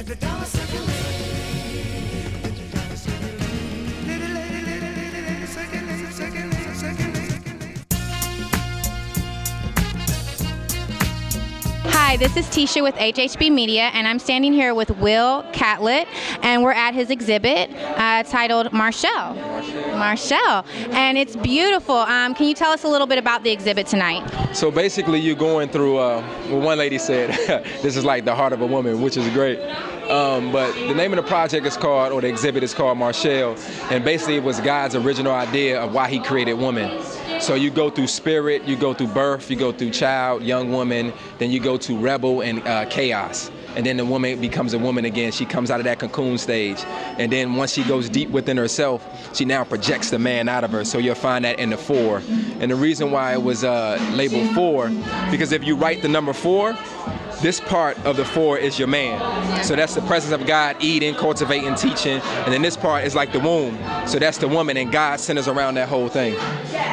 Let the dollar circulate. Let the dollar circulate. Let it circulate, circulate, circulate. Hi, this is Tisha with HHB Media, and I'm standing here with Will Catlett, and we're at his exhibit titled Marshall. Marshall, and it's beautiful. Can you tell us a little bit about the exhibit tonight? So basically you're going through, well, one lady said, this is like the heart of a woman, which is great. But the name of the project is called, or the exhibit is called Marshall, and basically it was God's original idea of why he created woman. So you go through spirit, you go through birth, you go through child, young woman, then you go to rebel and chaos. And then the woman becomes a woman again. She comes out of that cocoon stage. And then once she goes deep within herself, she now projects the man out of her. So you'll find that in the 4. And the reason why it was labeled 4, because if you write the number 4, this part of the 4 is your man. So that's the presence of God, eating, cultivating, teaching. And then this part is like the womb. So that's the woman, and God centers around that whole thing.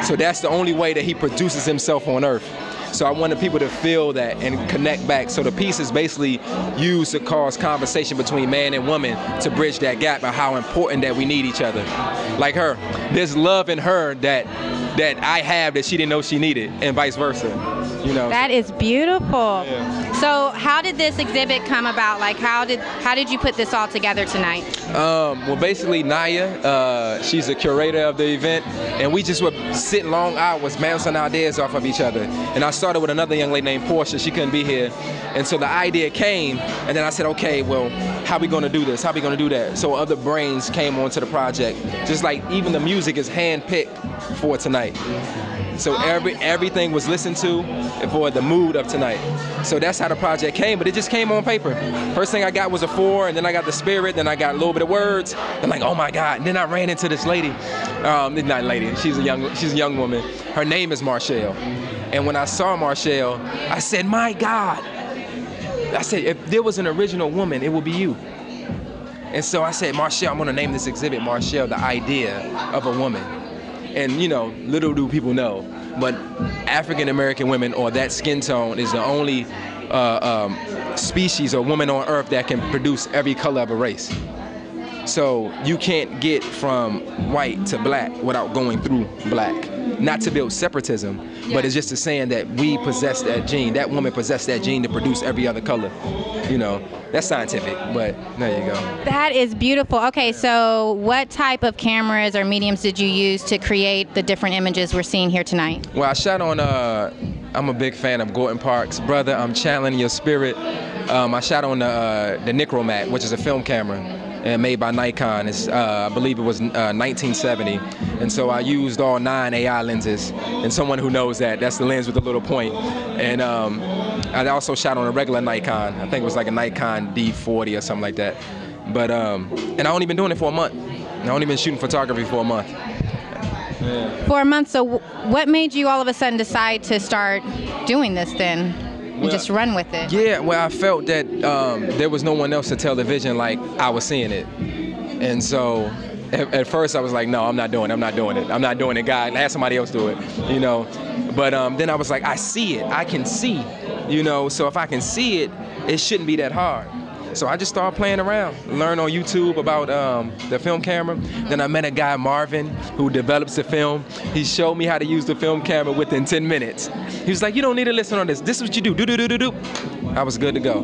So that's the only way that he produces himself on earth. So I wanted people to feel that and connect back. So the piece is basically used to cause conversation between man and woman to bridge that gap of how important that we need each other. Like her, there's love in her that I have that she didn't know she needed, and vice versa. You know. That is beautiful. Yeah. So how did this exhibit come about? Like how did you put this all together tonight? Well, basically Naya, she's a curator of the event, and we just were sitting long hours bouncing ideas off of each other. And I started with another young lady named Portia. She couldn't be here, and so the idea came, and then I said, okay, well, how we gonna do this? How we gonna do that? So other brains came onto the project. Just like even the music is hand-picked for tonight. So everything was listened to for the mood of tonight. So that's how the project came, but it just came on paper. First thing I got was a 4, and then I got the spirit, then I got a little bit of words, and like, oh my God. And then I ran into this lady, not lady, she's a young woman. Her name is Marshall. And when I saw Marshall, I said, my God. I said, if there was an original woman, it would be you. And so I said, Marshall, I'm gonna name this exhibit Marshall, the idea of a woman. And you know, little do people know, but African American women, or that skin tone, is the only species or woman on earth that can produce every color of a race. So you can't get from white to black without going through black. Not to build separatism, but it's just a saying that we possess that gene. That woman possessed that gene to produce every other color. You know, that's scientific, but there you go. That is beautiful. Okay, so what type of cameras or mediums did you use to create the different images we're seeing here tonight? Well, I shot on, I'm a big fan of Gordon Parks' Brother, I'm Channeling Your Spirit. I shot on the Nicromat, which is a film camera, and made by Nikon. It's, I believe it was 1970. And so I used all 9 AI lenses, and someone who knows that's the lens with the little point. And I also shot on a regular Nikon. I think it was like a Nikon D40 or something like that. But, and I only been doing it for a month. I only been shooting photography for a month. Yeah. For a month, so what made you all of a sudden decide to start doing this then? And just run with it? Yeah, well, I felt that there was no one else to tell the vision like I was seeing it. And so at first I was like, no, I'm not doing it, God, have somebody else do it, you know. But then I was like, I see it, I can see, you know, so if I can see it, it shouldn't be that hard. So I just started playing around, learned on YouTube about the film camera. Then I met a guy, Marvin, who develops the film. He showed me how to use the film camera within 10 minutes. He was like, you don't need to listen on this. This is what you do, do. I was good to go.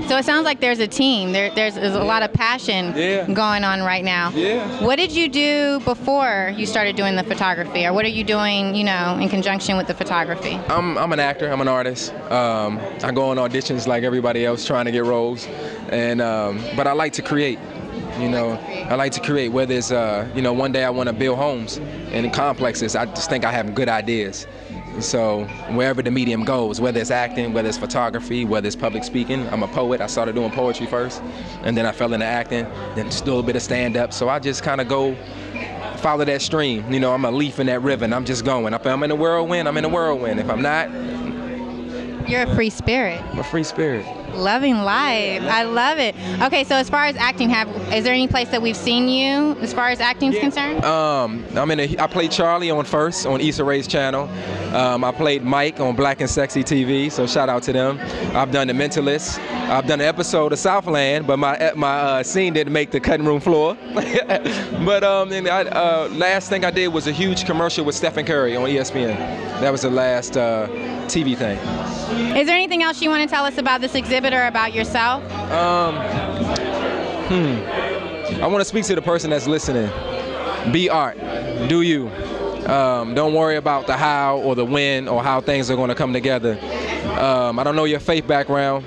So it sounds like there's a team. There's a lot of passion going on right now. Yeah. What did you do before you started doing the photography? Or what are you doing, you know, in conjunction with the photography? I'm an actor, I'm an artist. I go on auditions like everybody else trying to get roles. And but I like to create, you know. I like to create, whether it's, you know, one day I want to build homes and complexes. I just think I have good ideas. So wherever the medium goes, whether it's acting, whether it's photography, whether it's public speaking, I'm a poet. I started doing poetry first, and then I fell into acting, then just a little bit of stand-up. So I just kind of go follow that stream. You know, I'm a leaf in that river, and I'm just going. If I'm in a whirlwind, I'm in a whirlwind. If I'm not... You're a free spirit. I'm a free spirit. Loving life. I love it. Okay, so as far as acting, is there any place that we've seen you as far as acting is concerned? I played Charlie on First on Issa Rae's channel. I played Mike on Black and Sexy TV, so shout out to them. I've done The Mentalist. I've done an episode of Southland, but my scene didn't make the cutting room floor. But last thing I did was a huge commercial with Stephen Curry on ESPN. That was the last TV thing. Is there anything else you want to tell us about this exhibit or about yourself? I want to speak to the person that's listening. Be art. Do you. Don't worry about the how or the when or how things are going to come together. I don't know your faith background.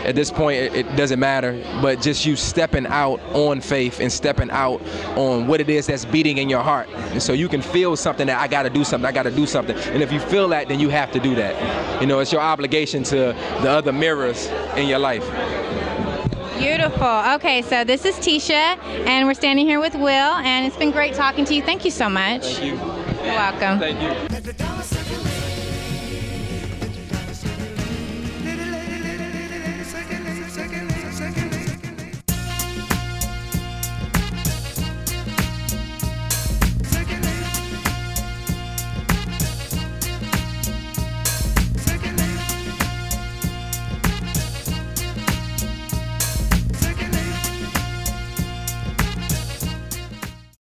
At this point, it doesn't matter, but just you stepping out on faith and stepping out on what it is that's beating in your heart. And so you can feel something that I got to do something, I got to do something. And if you feel that, then you have to do that. You know, it's your obligation to the other mirrors in your life. Beautiful. Okay, so this is Tisha, and we're standing here with Will, and it's been great talking to you. Thank you so much. Thank you. You're welcome. Thank you.